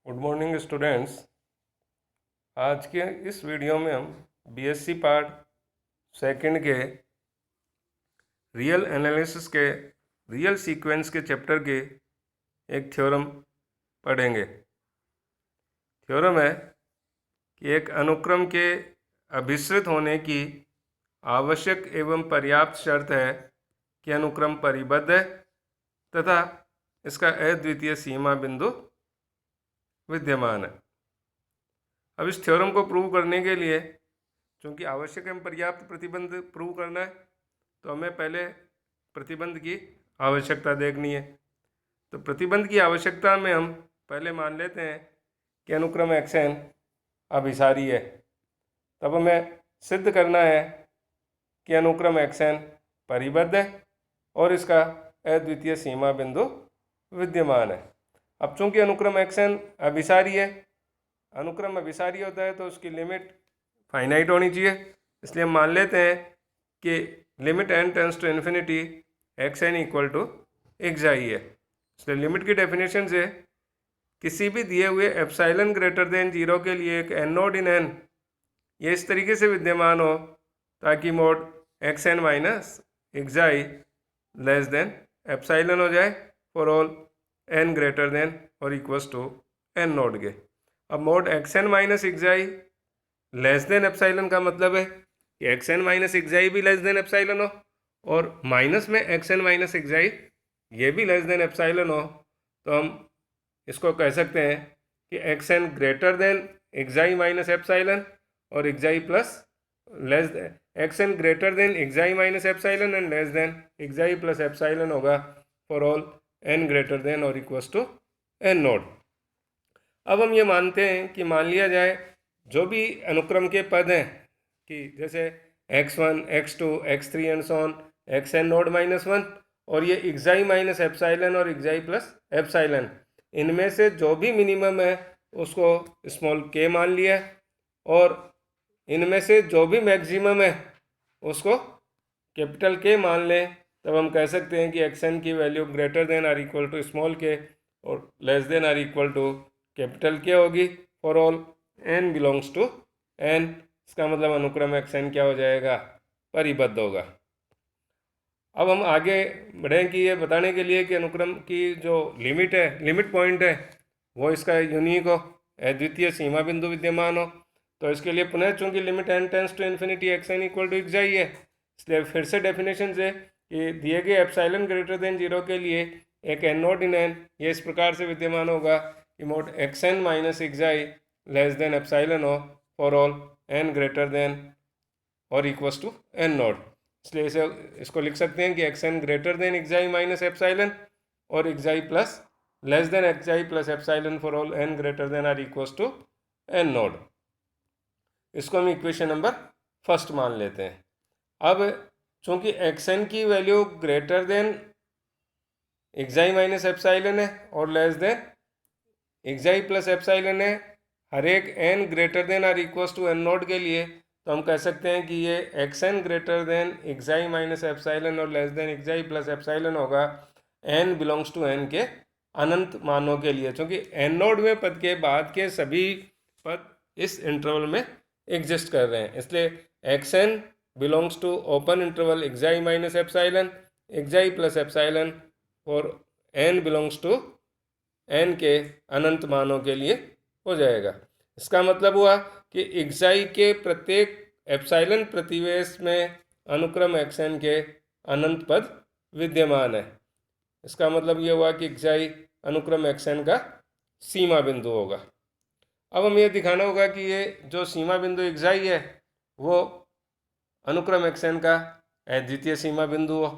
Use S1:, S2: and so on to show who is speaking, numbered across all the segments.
S1: Good morning students. आज के इस वीडियो में हम बीएससी पार्ट सेकंड के रियल एनालिसिस के रियल सीक्वेंस के चैप्टर के एक थ्योरम पढ़ेंगे। थ्योरम है कि एक अनुक्रम के अभिश्रित होने की आवश्यक एवं पर्याप्त शर्त है कि अनुक्रम परिबद्ध है तथा इसका अद्वितीय सीमा बिंदु विद्यमान है। अब इस थ्योरम को प्रूव करने के लिए चूँकि आवश्यक एवं पर्याप्त प्रतिबंध प्रूव करना है तो हमें पहले प्रतिबंध की आवश्यकता देखनी है। तो प्रतिबंध की आवश्यकता में हम पहले मान लेते हैं कि अनुक्रम xn अभिसारी है। तब हमें सिद्ध करना है कि अनुक्रम xn परिबद्ध है और इसका अद्वितीय सीमा बिंदु विद्यमान है। अब चूँकि अनुक्रम xn अभिसारी है, अनुक्रम अभिसारी होता है तो उसकी लिमिट फाइनाइट होनी चाहिए, इसलिए हम मान लेते हैं कि limit n tends to infinity xn equal to xi है। इसलिए लिमिट की डेफिनेशन से किसी भी दिए हुए एप्साइलन ग्रेटर देन 0 के लिए एक n नोड इन n ये इस तरीके से विद्यमान हो ताकि mode xn minus xi less than epsilon हो जाए for all n greater than और इक्वल्स टू n नोड के। अब mode xn minus xi less than epsilon का मतलब है कि xn माइनस xi भी लेस देन एप्साइलन हो और माइनस में xn माइनस xi ये भी लेस देन एप्साइलन हो, तो हम इसको कह सकते हैं कि xn greater than xi minus epsilon और xi plus less xn greater than xi minus epsilon and less than xi plus epsilon होगा for all n greater than और इक्वल्स टू n नोड। अब हम ये मानते हैं कि मान लिया जाए जो भी अनुक्रम के पद हैं कि जैसे x1, x2, x3 and so on xn node minus 1 और ये xi माइनस एप्साइलन और xi प्लस एप्साइलन, इनमें से जो भी मिनिमम है उसको स्मॉल k मान लिया और इनमें से जो भी मैक्सिमम है उसको कैपिटल K मान लें। तब हम कह सकते हैं कि xn की value greater than or equal to small k और less than or equal to capital K होगी for all n belongs to n। इसका मतलब अनुक्रम xn क्या हो जाएगा, परिबद्ध होगा। अब हम आगे बढ़ें कि ये बताने के लिए कि अनुक्रम की जो लिमिट है, लिमिट पॉइंट है, वो इसका यूनिक हो, अद्वितीय सीमा बिंदु विद्यमान हो। तो इसके लिए पुनः चूंकि limit n tends to infinity xn equal to xi है, इसलिए फिर से डेफिनेशन से कि दिए गए एप्साइलन ग्रेटर देन 0 के लिए एक n नोड इन n ये इस प्रकार से विद्यमान होगा कि mod xn minus xi less than epsilon हो for all n greater than और इक्वल्स टू n नोड। इसलिए इसको लिख सकते हैं कि xn greater than xi minus epsilon और xi plus less than xi plus epsilon for all n greater than or equals to n nought. इसको हम इक्वेशन नंबर फर्स्ट मान लेते हैं। अब चूंकि xn की value greater than xi minus epsilon है और less than xi plus epsilon है हर एक n greater than or equals to n naught के लिए, तो हम कह सकते हैं कि ये xn greater than xi minus epsilon और less than xi plus epsilon होगा n बिलोंग्स टू n के अनंत मानों के लिए, क्योंकि n नोड में पद के बाद के सभी पद इस इंटरवल में एग्जिस्ट कर रहे हैं। इसलिए xn belongs to open interval xi minus epsilon xi plus epsilon और n बिलोंग्स टू n के अनंत मानों के लिए हो जाएगा। इसका मतलब हुआ कि xi के प्रत्येक एप्साइलन प्रतिवेश में अनुक्रम xn के अनंत पद विद्यमान है। इसका मतलब ये हुआ कि xi अनुक्रम xn का सीमा बिंदु होगा। अब हमें यह दिखाना होगा कि ये जो सीमा बिंदु xi है वो अनुक्रम xn का अद्वितीय सीमा बिंदु हो।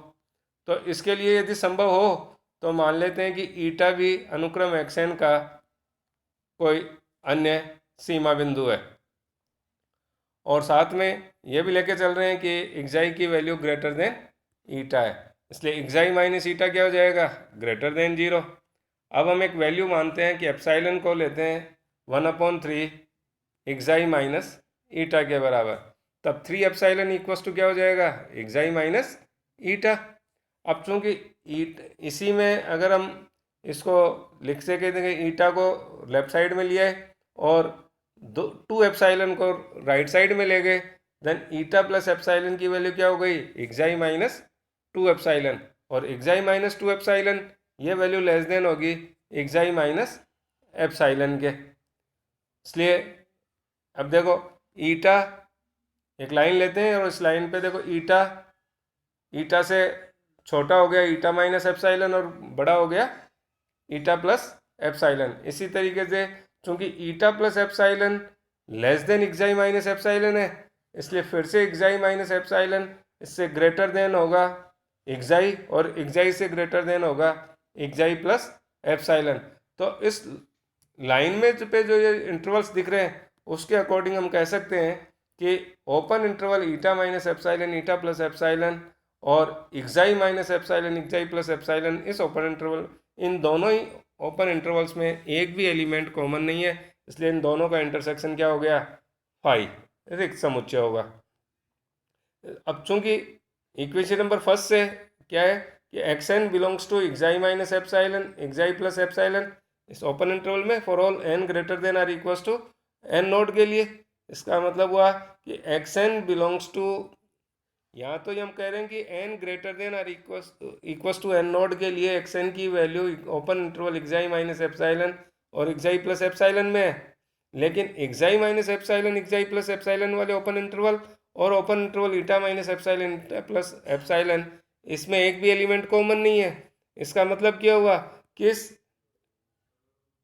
S1: तो इसके लिए यदि संभव हो तो मान लेते हैं कि ईटा भी अनुक्रम xn का कोई अन्य सीमा बिंदु है और साथ में ये भी लेके चल रहे हैं कि xi की वैल्यू ग्रेटर देन ईटा है, इसलिए xi माइनस ईटा क्या हो जाएगा, ग्रेटर देन 0। अब हम एक वैल्यू मानते हैं कि एप्साइलन को लेते हैं 1/3 xi माइनस ईटा के बराबर, तब 3 एप्साइलन इक्वल्स टू क्या हो जाएगा, xi माइनस ईटा। अब चूँकि इसी में अगर हम इसको लिख सके ईटा को लेफ्ट साइड में लिया है और 2 एप्साइलन को राइट साइड में ले गए, देन ईटा प्लस एप्साइलन की वैल्यू क्या हो गई, एक्साई माइनस 2 एप्साइलन, और एक्साई माइनस 2 एप्साइलन ये वैल्यू लेस देन होगी एक्साई माइनस एप्साइलन के। इसलिए अब देखो ईटा, एक लाइन लेते हैं और इस लाइन पे देखो ईटा से छोटा हो गया ईटा माइनस एप्साइलन और बड़ा हो गया ईटा प्लस एप्साइलन। इसी तरीके से चूंकि ईटा plus epsilon less than एक्साई minus epsilon है, इसलिए फिर से एक्साई माइनस एप्साइलन इससे ग्रेटर देन होगा एक्साई, और एक्साई से ग्रेटर देन होगा एक्साई प्लस एप्साइलन। तो इस लाइन में जो ये इंटरवल्स दिख रहे हैं उसके अकॉर्डिंग हम कह सकते हैं कि open interval eta minus epsilon eta plus epsilon और xi minus epsilon xi plus epsilon, इस ओपन इंटरवल, इन दोनों ही ओपन इंटरवल्स में एक भी एलिमेंट कॉमन नहीं है, इसलिए इन दोनों का इंटरसेक्शन क्या हो गया, फाई, रिक्त समुच्चय होगा। अब चूंकि इक्वेशन नंबर फर्स्ट से क्या है कि x n belongs to xi minus epsilon xi plus epsilon इस ओपन इंटरवल में for all n greater than or equals to n naught के लिए। इसका मतलब हुआ कि एक्स एन बिलोंग्स टू, यहाँ तो हम कह रहे हैं कि n greater than or equals to n naught के लिए एक्स एन की value open interval xi minus epsilon और एक्साई प्लस एप्साइलन में है, लेकिन xi minus epsilon xi plus epsilon वाले ओपन इंटरवल और open interval eta minus epsilon eta plus epsilon, इसमें एक भी एलिमेंट कॉमन नहीं है। इसका मतलब क्या हुआ कि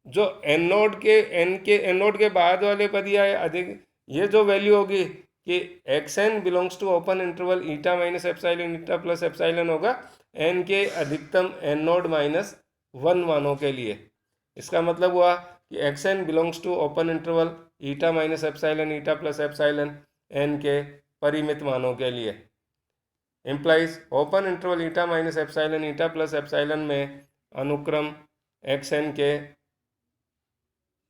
S1: जो एन नोड के बाद वाले पद या अधिक, ये जो वैल्यू होगी कि x n belongs to open interval eta minus epsilon eta plus epsilon होगा एन के अधिकतम एन नोड माइनस 1 मानों के लिए। इसका मतलब हुआ कि x n belongs to open interval eta minus epsilon eta plus epsilon N के परिमित मानों के लिए। Implies open interval eta minus epsilon eta plus epsilon में अनुक्रम एक्स एन के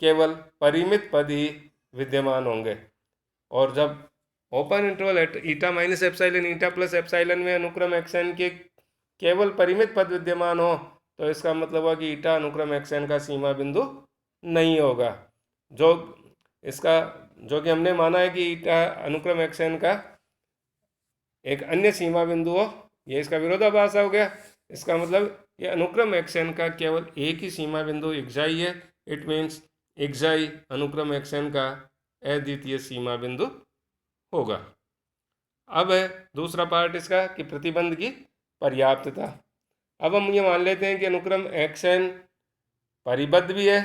S1: केवल परिमित पद ही विद्यमान होंगे, और जब open interval eta minus epsilon eta plus epsilon में अनुक्रम एक्स एन के केवल परिमित पद विद्यमान हो तो इसका मतलब हुआ कि ईटा अनुक्रम एक्स एन का सीमा बिंदु नहीं होगा, जो कि हमने माना है कि ईटा अनुक्रम एक्स एन का एक अन्य सीमा बिंदु हो, ये इसका विरोधाभास हो गया। इसका मतलब ये अनुक्रम एक्स एन का केवल एक ही सीमा बिंदु एक्साई है। इट मीन्स एक्साई अनुक्रम एक्स एन का अद्वितीय सीमा बिंदु होगा। अब है दूसरा पार्ट इसका कि प्रतिबंध की पर्याप्तता। अब हम ये मान लेते हैं कि अनुक्रम एक्स एन परिबद्ध भी है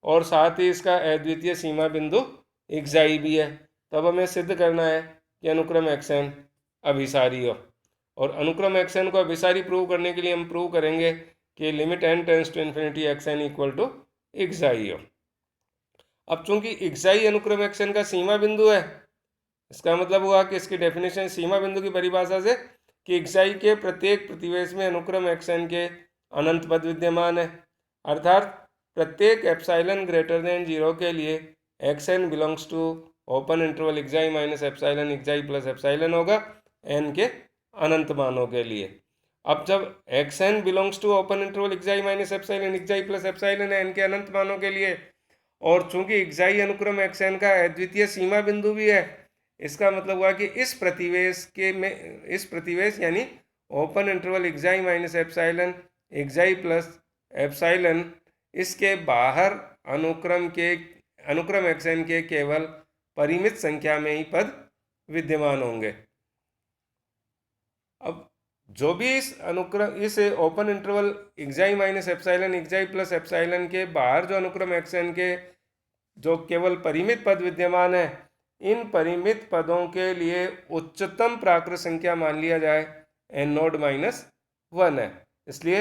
S1: और साथ ही इसका अद्वितीय सीमा बिंदु एक्साई भी है, तब हमें सिद्ध करना है कि अनुक्रम एक्स एन अभिसारी हो, और अनुक्रम एक्स एन को अभिसारी प्रूव करने के लिए हम प्रूव करेंगे कि limit n tends to infinity x n equal to xi हो। अब चूंकि एक्साई अनुक्रम एक्स एन का सीमा बिंदु है, इसका मतलब हुआ कि इसकी डेफिनेशन सीमा बिंदु की परिभाषा से कि एक्साई के प्रत्येक प्रतिवेश में अनुक्रम एक्स एन के अनंत पद विद्यमान है, अर्थात प्रत्येक एप्साइलन ग्रेटर देन 0 के लिए x n belongs to open interval xi minus epsilon xi plus epsilon होगा एन के अनंत मानों के लिए। अब जब x n belongs to open interval xi minus epsilon xi plus epsilon N के अनंत मानों के लिए, और चूंकि एक्साई अनुक्रम एक्स एन का अद्वितीय सीमा बिंदु भी है, इसका मतलब हुआ कि इस प्रतिवेश यानी open interval xi minus epsilon xi plus epsilon, इसके बाहर अनुक्रम एक्स एन के केवल परिमित संख्या में ही पद विद्यमान होंगे। अब जो भी इस open interval xi minus epsilon xi plus epsilon के बाहर जो अनुक्रम एक्स एन के जो केवल परिमित पद विद्यमान है, इन परिमित पदों के लिए उच्चतम प्राकृत संख्या मान लिया जाए एन नोड माइनस 1 है। इसलिए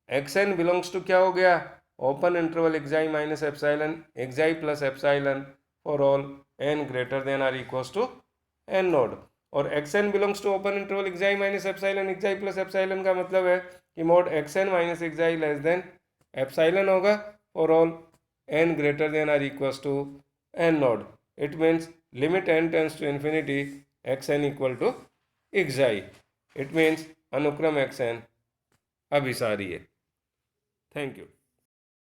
S1: एक्स एन बिलोंग्स टू क्या हो गया, open interval xi minus epsilon xi plus epsilon for all n greater than or equals to n nought, और x n belongs to open interval xi minus epsilon xi plus epsilon का मतलब है कि mod x n minus xi less than epsilon होगा for all n greater than or equals to n node. It means limit n tends to infinity xn equal to xi. It means अनुक्रम xn अभिसारी है। Thank you.